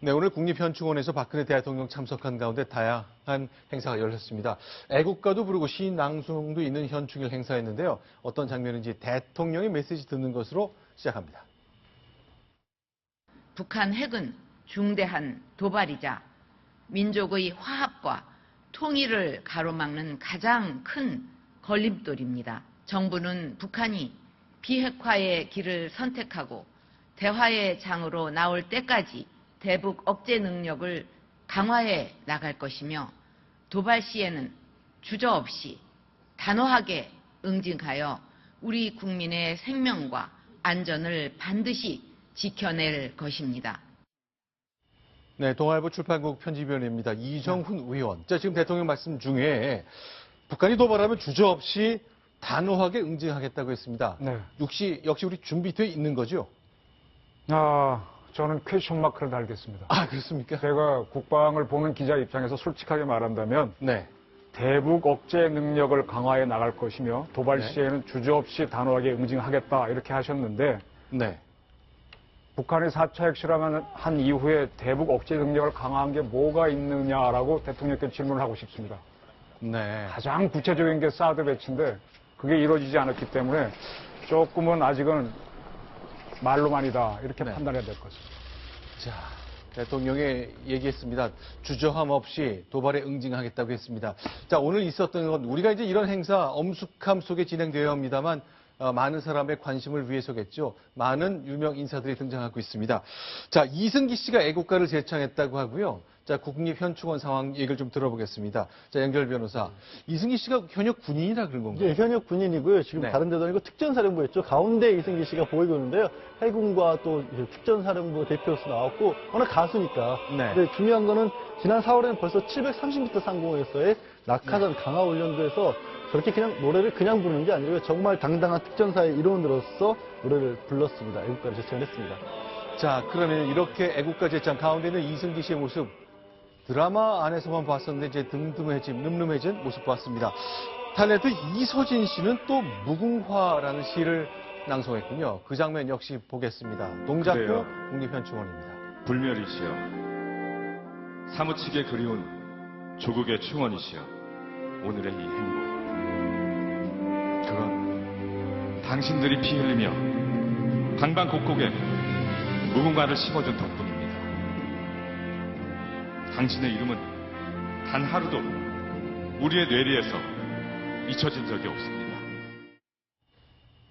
네, 오늘 국립현충원에서 박근혜 대통령 참석한 가운데 다양한 행사가 열렸습니다. 애국가도 부르고 시낭송도 있는 현충일 행사였는데요. 어떤 장면인지 대통령의 메시지 듣는 것으로 시작합니다. 북한 핵은 중대한 도발이자 민족의 화합과 통일을 가로막는 가장 큰 걸림돌입니다. 정부는 북한이 비핵화의 길을 선택하고 대화의 장으로 나올 때까지 대북 억제 능력을 강화해 나갈 것이며 도발 시에는 주저없이 단호하게 응징하여 우리 국민의 생명과 안전을 반드시 지켜낼 것입니다. 네, 동아일보 출판국 편집위원입니다. 이정훈 의원. 자, 지금 대통령 말씀 중에 북한이 도발하면 주저없이 단호하게 응징하겠다고 했습니다. 네. 역시 우리 준비되어 있는 거죠? 저는 퀘스천 마크를 달겠습니다. 아, 그렇습니까? 제가 국방을 보는 기자 입장에서 솔직하게 말한다면 네. 대북 억제 능력을 강화해 나갈 것이며 도발 네. 시에는 주저없이 단호하게 응징하겠다 이렇게 하셨는데 네. 북한이 4차 핵실험을 한 이후에 대북 억제 능력을 강화한 게 뭐가 있느냐라고 대통령께 질문을 하고 싶습니다. 네. 가장 구체적인 게 사드 배치인데 그게 이루어지지 않았기 때문에 조금은 아직은 말로만이다 이렇게 네. 판단해야 될 것 같습니다. 자, 대통령이 얘기했습니다. 주저함 없이 도발에 응징하겠다고 했습니다. 자, 오늘 있었던 건 우리가 이제 이런 행사 엄숙함 속에 진행되어야 합니다만 많은 사람의 관심을 위해서겠죠. 많은 유명 인사들이 등장하고 있습니다. 자, 이승기 씨가 애국가를 제창했다고 하고요. 자, 국립현충원 상황 얘기를 좀 들어보겠습니다. 자, 연결 변호사. 이승기 씨가 현역 군인이라 그런 건가요? 예, 현역 군인이고요. 지금 네. 다른 데도 아니고 특전사령부였죠. 가운데 이승기 씨가 보이고 있는데요. 해군과 또 특전사령부 대표로서 나왔고 워낙 가수니까. 네. 근데 중요한 거는 지난 4월에는 벌써 730m 상공에서의 낙하산 강화 훈련도 해서 저렇게 그냥 노래를 그냥 부르는 게 아니고요. 정말 당당한 특전사의 일원으로서 노래를 불렀습니다. 애국가를 제창을 했습니다. 자, 그러면 이렇게 애국가 제창 가운데 있는 이승기 씨의 모습 드라마 안에서만 봤었는데 이제 늠름해진 모습 봤습니다. 탤런트 이서진 씨는 또 무궁화라는 시를 낭송했군요. 그 장면 역시 보겠습니다. 동작구 그래요. 국립현충원입니다. 불멸이시여 사무치게 그리운 조국의 충원이시여 오늘의 이 행복 그건 당신들이 피 흘리며 방방곡곡에 무궁화를 심어준 덕분입니다. 당신의 이름은 단 하루도 우리의 뇌리에서 잊혀진 적이 없습니다.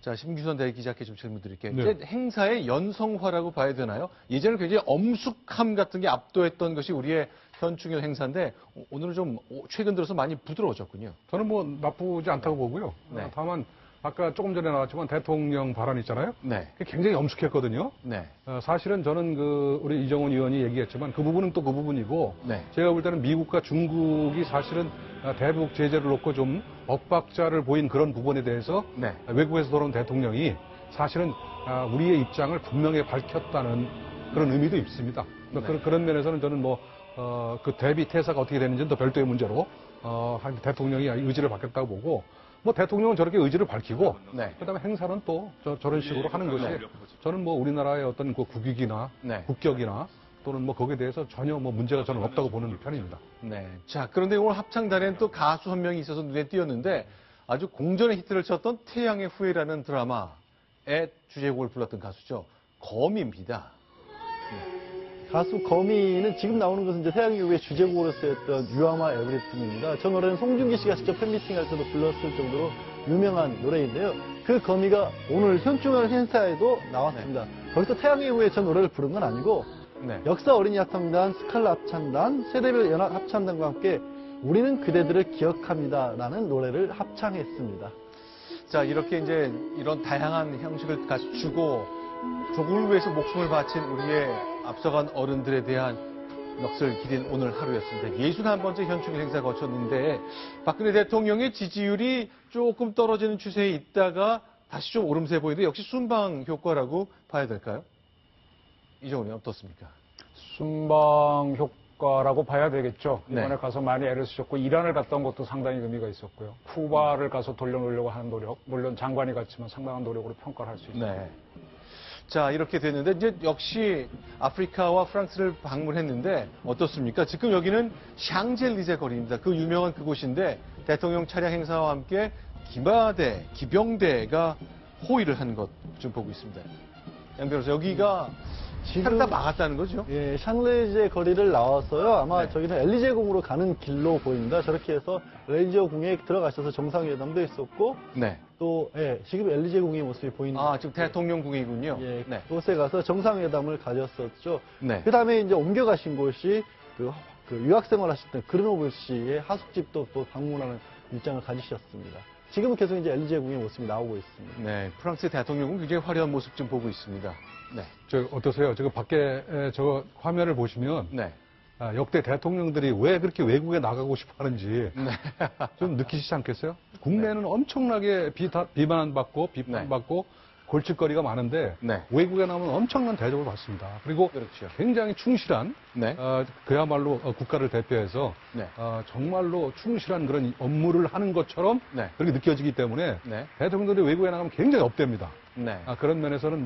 자, 심규선 대기자께 좀 질문 드릴게요. 네. 이제 행사의 연성화라고 봐야 되나요? 예전에 굉장히 엄숙함 같은 게 압도했던 것이 우리의 현충일 행사인데 오늘은 좀 최근 들어서 많이 부드러워졌군요. 저는 뭐 나쁘지 않다고 보고요. 네. 다만 아까 조금 전에 나왔지만 대통령 발언 있잖아요. 네. 그게 굉장히 엄숙했거든요. 네. 사실은 저는 우리 이정훈 의원이 얘기했지만 그 부분은 또 그 부분이고 네. 제가 볼 때는 미국과 중국이 사실은 대북 제재를 놓고 좀 엇박자를 보인 그런 부분에 대해서 네. 외국에서 돌아온 대통령이 사실은 우리의 입장을 분명히 밝혔다는 그런 의미도 있습니다. 네. 그런 면에서는 저는 그 대비 태세가 어떻게 되는지는 또 별도의 문제로 대통령이 의지를 밝혔다고 보고 뭐 대통령은 저렇게 의지를 밝히고 네. 그다음에 행사는 또 저런 식으로 하는 것이 저는 뭐 우리나라의 어떤 그 국익이나 네. 국격이나 또는 뭐 거기에 대해서 전혀 뭐 문제가 저는 없다고 보는 편입니다. 네. 자, 그런데 오늘 합창단에는 또 가수 한 명이 있어서 눈에 띄었는데 아주 공전의 히트를 쳤던 태양의 후예라는 드라마의 주제곡을 불렀던 가수죠. 거미입니다. 가수 거미는 지금 나오는 것은 이제 태양의 후예 주제곡으로 쓰였던 유아마 에브리띵입니다. 저 노래는 송중기 씨가 직접 팬미팅 할 때도 불렀을 정도로 유명한 노래인데요. 그 거미가 오늘 현충원 행사에도 나왔습니다. 거기서 태양의 후예 저 노래를 부른 건 아니고 네. 역사 어린이 합창단, 스칼라 합창단, 세대별 연합 합창단과 함께 우리는 그대들을 기억합니다라는 노래를 합창했습니다. 자, 이렇게 이제 이런 다양한 형식을 갖추고 조국을 위해서 목숨을 바친 우리의 앞서간 어른들에 대한 넋을 기린 오늘 하루였습니다. 61번째 현충일 행사 거쳤는데 박근혜 대통령의 지지율이 조금 떨어지는 추세에 있다가 다시 좀 오름세 보이는데 역시 순방 효과라고 봐야 될까요? 이정훈이 어떻습니까? 순방 효과라고 봐야 되겠죠. 네. 이번에 가서 많이 애를 쓰셨고 이란을 갔다 온 것도 상당히 의미가 있었고요. 쿠바를 가서 돌려놓으려고 하는 노력, 물론 장관이 갔지만 상당한 노력으로 평가를 할 수 있습니다. 네. 자, 이렇게 됐는데 이제 역시 아프리카와 프랑스를 방문했는데 어떻습니까? 지금 여기는 샹젤리제 거리입니다. 그 유명한 그곳인데 대통령 차량 행사와 함께 기마대, 기병대가 호위를 한 것 좀 보고 있습니다. 양 변호사, 여기가 지금 다 막았다는 거죠? 예, 샹젤리제 거리를 나왔어요. 아마 네. 저기는 엘리제궁으로 가는 길로 보입니다. 저렇게 해서 엘리제궁에 들어가셔서 정상회담도 있었고 네. 또 예, 지금 엘리제궁의 모습이 보이는 아, 지금 대통령궁이군요. 예, 네. 그곳에 가서 정상회담을 가졌었죠. 네. 그 다음에 이제 옮겨가신 곳이 그 유학생활 하셨던 그르노블 씨의 하숙집도 또 방문하는 일정을 가지셨습니다. 지금은 계속 이제 엘리제궁의 모습이 나오고 있습니다. 네. 프랑스 대통령은 굉장히 화려한 모습 좀 보고 있습니다. 네. 저 어떠세요? 지금 밖에 저 화면을 보시면 네. 역대 대통령들이 왜 그렇게 외국에 나가고 싶어 하는지 네. 좀 느끼시지 않겠어요? 국내는 엄청나게 비난받고 비판받고 골칫거리가 많은데 네. 외국에 나오면 엄청난 대접을 받습니다. 그리고 그렇죠. 굉장히 충실한 네. 그야말로 국가를 대표해서 네. 정말로 충실한 그런 업무를 하는 것처럼 네. 그렇게 느껴지기 때문에 네. 대통령들이 외국에 나가면 굉장히 업됩니다. 네. 그런 면에서는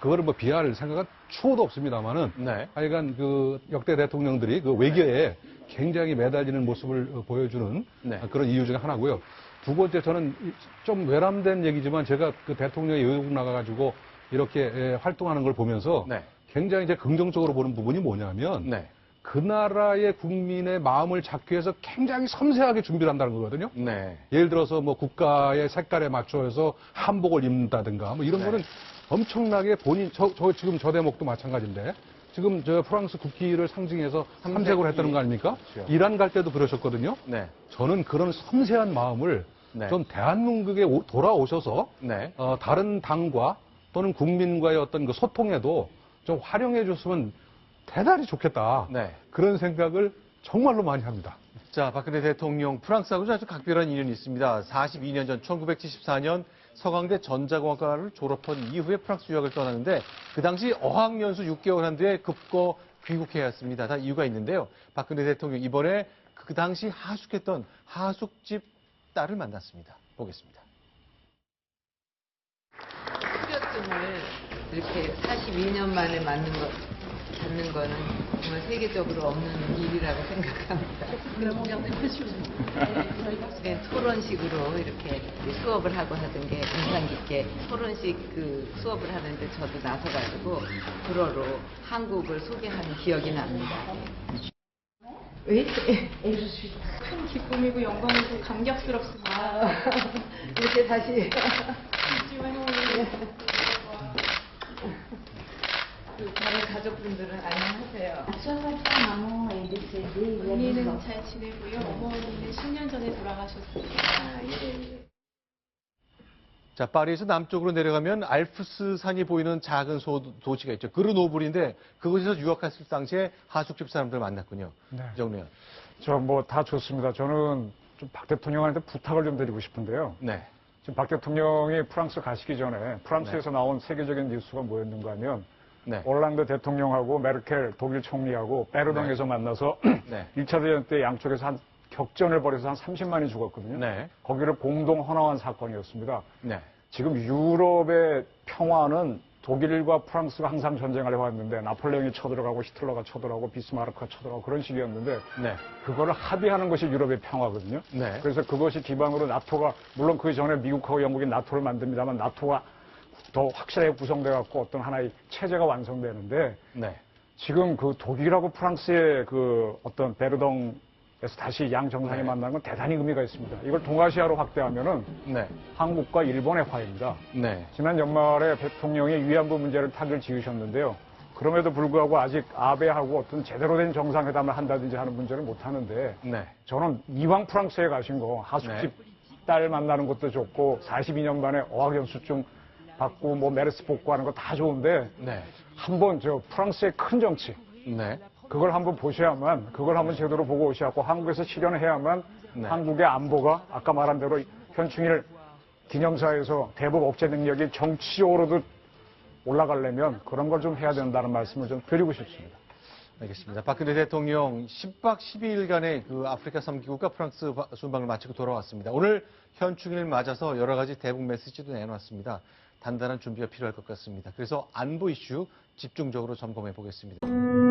그거를 비할 생각은 추호도 없습니다만은 네. 하여간 그 역대 대통령들이 그 외교에 굉장히 매달리는 모습을 보여주는 네. 그런 이유 중에 하나고요. 두 번째, 저는 좀 외람된 얘기지만 제가 그 대통령이 외국 나가가지고 이렇게 활동하는 걸 보면서 네. 굉장히 이제 긍정적으로 보는 부분이 뭐냐면 네. 그 나라의 국민의 마음을 잡기 위해서 굉장히 섬세하게 준비를 한다는 거거든요. 네. 예를 들어서 국가의 색깔에 맞춰서 한복을 입는다든가 이런 네. 거는 엄청나게 본인, 지금 저 대목도 마찬가지인데 지금 저 프랑스 국기를 상징해서 삼색으로 했다는 거 아닙니까? 그렇죠. 이란 갈 때도 그러셨거든요. 네. 저는 그런 섬세한 마음을 네. 좀 대한민국에 돌아오셔서 네. 다른 당과 또는 국민과의 어떤 그 소통에도 좀 활용해 줬으면 대단히 좋겠다. 네. 그런 생각을 정말로 많이 합니다. 자, 박근혜 대통령 프랑스하고 아주 각별한 인연이 있습니다. 42년 전 1974년 서강대 전자공학과를 졸업한 이후에 프랑스 유학을 떠나는데 그 당시 어학연수 6개월 한 뒤에 급거 귀국해야 했습니다. 다 이유가 있는데요. 박근혜 대통령 이번에 그 당시 하숙했던 하숙집 딸을 만났습니다. 보겠습니다. 후려증을 이렇게 42년 만에 갖는 거는 정말 세계적으로 없는 일이라고 생각합니다. 네, 토론식으로 이렇게 수업을 하고 하던 게 인상 깊게 토론식 그 수업을 하는데 저도 나서가지고 불어로 한국을 소개하는 기억이 납니다. 큰 기쁨이고 영광이고 감격스럽습니다. 이렇게 다시 다른 가족분들은 안녕하세요. 언니는 잘 지내고요. 어머니는 10년 전에 돌아가셨습니다. 자, 파리에서 남쪽으로 내려가면 알프스 산이 보이는 작은 도시가 있죠. 그르노블인데 그곳에서 유학했을 당시에 하숙집 사람들을 만났군요. 네. 정리현. 다 좋습니다. 저는 좀 박 대통령한테 부탁을 좀 드리고 싶은데요. 네. 지금 박 대통령이 프랑스 가시기 전에 프랑스에서 나온 세계적인 뉴스가 뭐였는가 하면 네. 올란드 대통령하고 메르켈 독일 총리하고 베르동에서 만나서 네. 1차 대전 때 양쪽에서 한 격전을 벌여서 한 30만이 죽었거든요. 네. 거기를 공동 헌화한 사건이었습니다. 네. 지금 유럽의 평화는 독일과 프랑스가 항상 전쟁을 해왔는데 나폴레옹이 쳐들어가고 히틀러가 쳐들어가고 비스마르크가 쳐들어가고 그런 식이었는데 네. 그거를 합의하는 것이 유럽의 평화거든요. 네. 그래서 그것이 기반으로 나토가 물론 그 전에 미국하고 영국이 나토를 만듭니다만 나토가 더 확실하게 구성돼 갖고 어떤 하나의 체제가 완성되는데 네. 지금 그 독일하고 프랑스의 그 어떤 베르동에서 다시 양 정상이 네. 만나는 건 대단히 의미가 있습니다. 이걸 동아시아로 확대하면은 네. 한국과 일본의 화해입니다. 네. 지난 연말에 대통령이 위안부 문제를 타결 지으셨는데요. 그럼에도 불구하고 아직 아베하고 어떤 제대로 된 정상회담을 한다든지 하는 문제를 못 하는데 네. 저는 이왕 프랑스에 가신 거 하숙집 딸 만나는 것도 좋고 42년 만에 어학연수증 받고 메르스 복구하는 거 다 좋은데 네. 한번 프랑스의 큰 정치 네. 그걸 한번 보셔야만 그걸 한번 제대로 보고 오셔야고 한국에서 실현해야만 네. 한국의 안보가 아까 말한 대로 현충일 기념사에서 대북 억제 능력이 정치적으로도 올라가려면 그런 걸 좀 해야 된다는 말씀을 좀 드리고 싶습니다. 알겠습니다. 박근혜 대통령 10박 12일간의 그 아프리카 3기국과 프랑스 순방을 마치고 돌아왔습니다. 오늘 현충일을 맞아서 여러 가지 대북 메시지도 내놨습니다. 단단한 준비가 필요할 것 같습니다. 그래서 안보 이슈 집중적으로 점검해 보겠습니다.